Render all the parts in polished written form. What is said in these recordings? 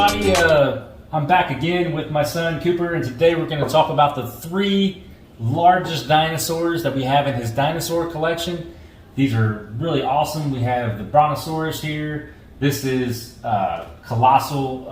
everybody. I'm back again with my son Cooper, and today we're going to talk about the 3 largest dinosaurs that we have in his dinosaur collection. These are really awesome. We have the Brontosaurus here. This is Colossal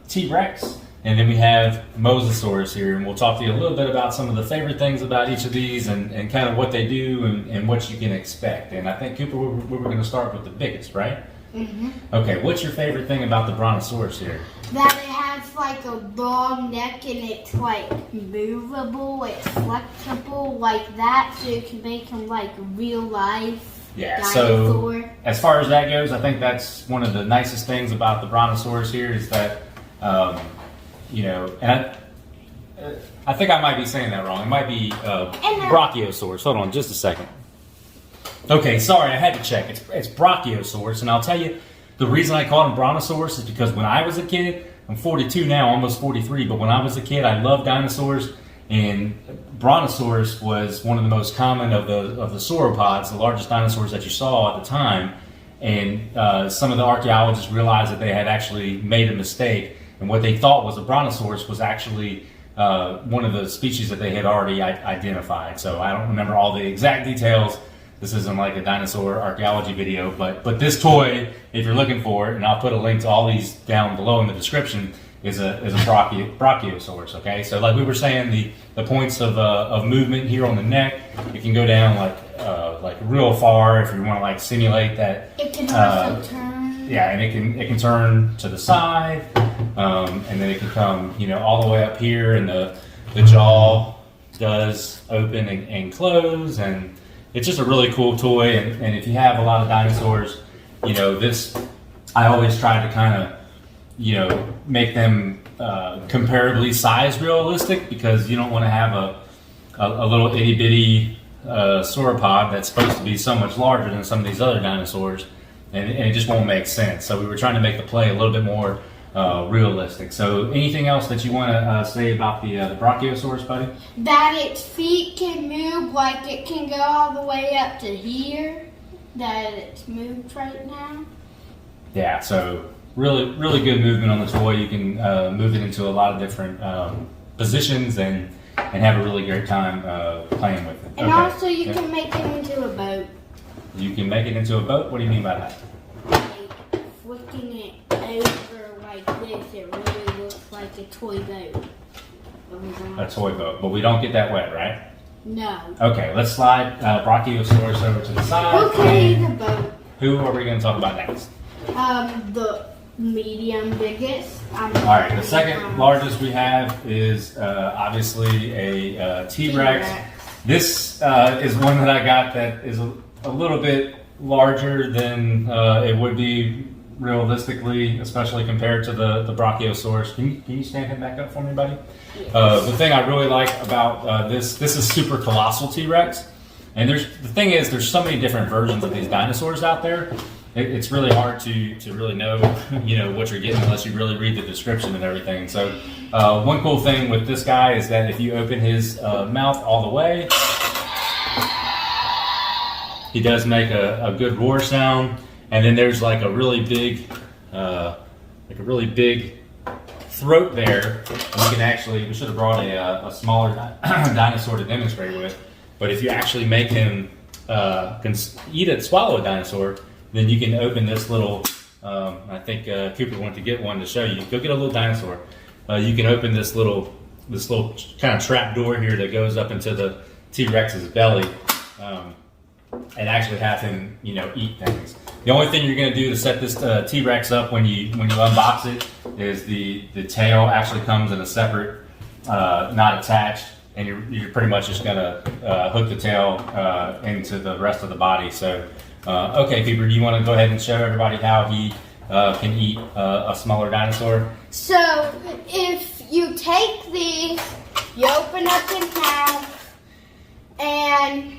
TRex, and then we have Mosasaurus here, and we'll talk to you a little bit about some of the favorite things about each of these and kind of what they do and what you can expect. And I think, Cooper, we're going to start with the biggest, right? Mm-hmm. Okay, what's your favorite thing about the Brontosaurus here? That it has like a long neck and it's like movable, it's flexible like that, so you can make them like real life dinosaur. So as far as that goes, I think that's one of the nicest things about the Brontosaurus here is that, you know, and I think I might be saying that wrong. It might be Brachiosaurus. Hold on just a second. Okay, sorry, I had to check. It's Brachiosaurus, and I'll tell you, the reason I called him Brontosaurus is because when I was a kid, I'm 42 now, almost 43, but when I was a kid, I loved dinosaurs, and Brontosaurus was one of the most common of the sauropods, the largest dinosaurs that you saw at the time, and some of the archaeologists realized that they had actually made a mistake, and what they thought was a Brontosaurus was actually one of the species that they had already identified. So I don't remember all the exact details. This isn't like a dinosaur archaeology video, but this toy, if you're looking for it, and I'll put a link to all these down below in the description, is a Brachiosaurus. Okay, so like we were saying, the points of movement here on the neck, it can go down like real far if you want to like simulate that. It can also turn. Yeah, and it can turn to the side, and then it can come all the way up here, and the jaw does open and close, and it's just a really cool toy, and if you have a lot of dinosaurs, this, I always try to kind of, make them comparably size realistic, because you don't want to have a little itty bitty sauropod that's supposed to be so much larger than some of these other dinosaurs, and it just won't make sense. So we were trying to make the play a little bit more realistic. So anything else that you want to say about the Brachiosaurus, buddy? That its feet can move, like it can go all the way up to here, that it's moved right now. Yeah, so really good movement on the toy. You can move it into a lot of different positions and have a really great time playing with it. And also you can make it into a boat. You can make it into a boat? What do you mean by that? Like flicking it over like this, it really looks like a toy boat. A toy boat, but we don't get that wet, right? No. Okay, let's slide Brachiosaurus over to the side. Okay, the boat. Who are we going to talk about next? The medium biggest. Alright, the second largest we have is obviously a T-Rex. This is one that I got that is a little bit larger than it would be realistically, especially compared to the Brachiosaurus. Can you stand him back up for me, buddy? Yes. The thing I really like about this is super colossal T-Rex, and the thing is there's so many different versions of these dinosaurs out there. It's really hard to really know what you're getting unless you really read the description and everything. So one cool thing with this guy is that if you open his mouth all the way, he does make a good roar sound. And then there's like a really big throat there. And we should have brought a smaller dinosaur to demonstrate with. But if you actually make him swallow a dinosaur, then you can open this little, I think Cooper went to get one to show you. Go get a little dinosaur. You can open this little kind of trap door here that goes up into the T-Rex's belly, and actually have him, eat things. The only thing you're going to do to set this T-Rex up when you unbox it is the tail actually comes in a separate, not attached, and you're pretty much just going to hook the tail into the rest of the body. So, okay, Cooper, do you want to go ahead and show everybody how he can eat a smaller dinosaur? So, if you take these, you open up his mouth, and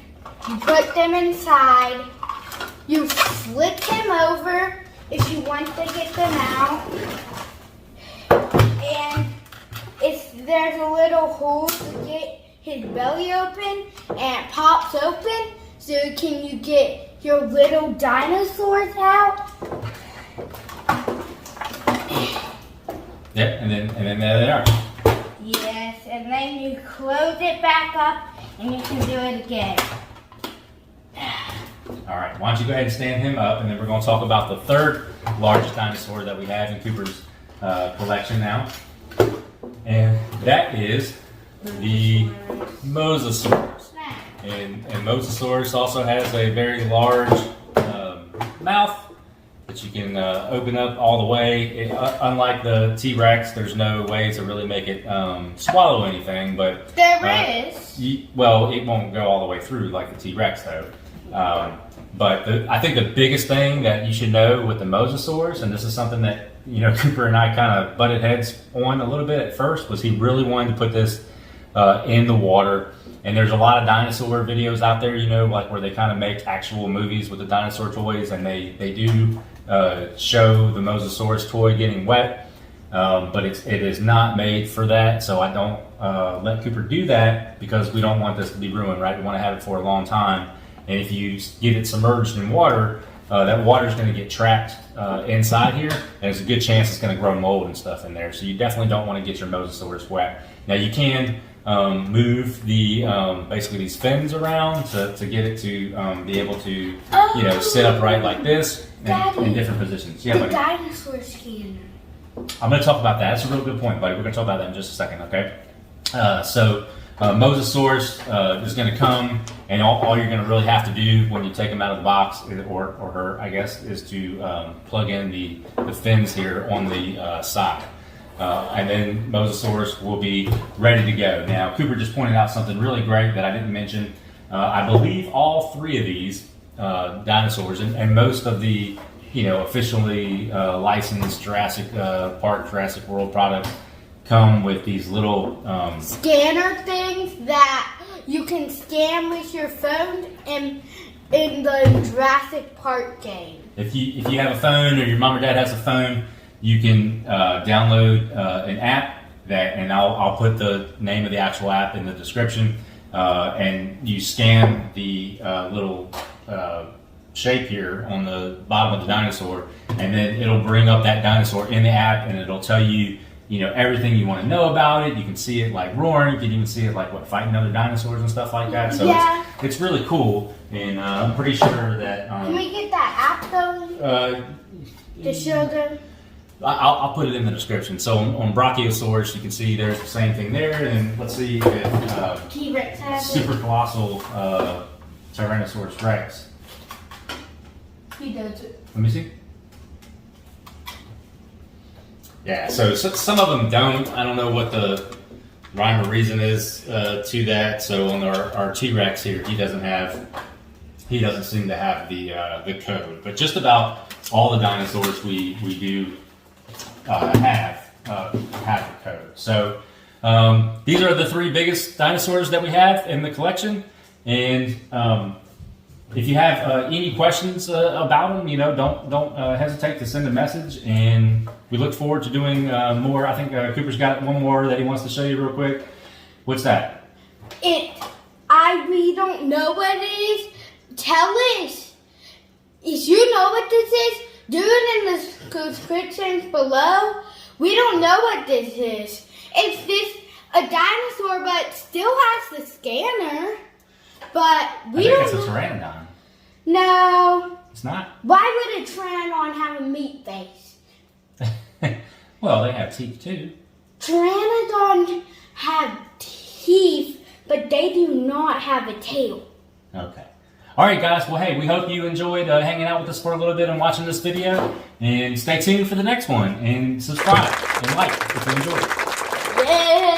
you put them inside. You flip him over if you want to get them out. And there's a little hole to get his belly open, and it pops open. So can you get your little dinosaurs out? Yep, and then there they are. Yes, and then you close it back up and you can do it again. All right, why don't you go ahead and stand him up, and then we're going to talk about the third largest dinosaur that we have in Cooper's collection now. And that is the Mosasaurus. And Mosasaurus also has a very large mouth that you can open up all the way. Unlike the T-Rex, there's no way to really make it swallow anything, but there is. Well, it won't go all the way through like the T-Rex though. But I think the biggest thing that you should know with the Mosasaurus, and this is something that Cooper and I kind of butted heads on a little bit at first, was he really wanted to put this in the water. And there's a lot of dinosaur videos out there, like where they kind of make actual movies with the dinosaur toys, and they do show the Mosasaurus toy getting wet, but it is not made for that. So I don't let Cooper do that because we don't want this to be ruined, right? We want to have it for a long time. And if you get it submerged in water, that water is going to get trapped inside here, and there's a good chance it's going to grow mold and stuff in there. So you definitely don't want to get your Mosasaurus wet. Now you can move the basically these fins around to get it to be able to sit upright like this in different positions. Yeah, the Dinosaur Scanner. I'm going to talk about that. That's a real good point, buddy. We're going to talk about that in just a second, okay? Mosasaurus is going to come, and all you're going to really have to do when you take him out of the box, or her, I guess, is to plug in the fins here on the side. And then Mosasaurus will be ready to go. Now, Cooper just pointed out something really great that I didn't mention. I believe all three of these dinosaurs, and most of the officially licensed Jurassic Park, Jurassic World products, come with these little scanner things that you can scan with your phone in the Jurassic Park game. If you have a phone, or your mom or dad has a phone, you can download an app and I'll put the name of the actual app in the description, and you scan the little shape here on the bottom of the dinosaur, and then it'll bring up that dinosaur in the app, and it'll tell you everything you want to know about it. You can see it like roaring. You can even see it like fighting other dinosaurs and stuff like that. So yeah, it's really cool, and I'm pretty sure that. Can we get that app though? To show them. I'll put it in the description. So on Brachiosaurus, you can see there's the same thing there, and let's see if T-Rex has Super Colossal Tyrannosaurus Rex. He does it. Let me see. Yeah, so some of them don't. I don't know what the rhyme or reason is to that. So on our T-Rex here, he doesn't seem to have the code. But just about all the dinosaurs we do have the code. So these are the three biggest dinosaurs that we have in the collection. And if you have any questions about them, don't hesitate to send a message, and we look forward to doing more. I think Cooper's got one more that he wants to show you real quick. What's that? We don't know what it is. Tell us. If you know what this is, do it in the description below. We don't know what this is. It's just a dinosaur, but still has the scanner. But we don't. I think it's a pteranodon. No. It's not? Why would a pteranodon have a meat face? Well, they have teeth too. Pteranodons have teeth, but they do not have a tail. Okay. All right, guys. Well, hey, we hope you enjoyed hanging out with us for a little bit and watching this video. And stay tuned for the next one. And subscribe and like if you enjoyed it. Yeah.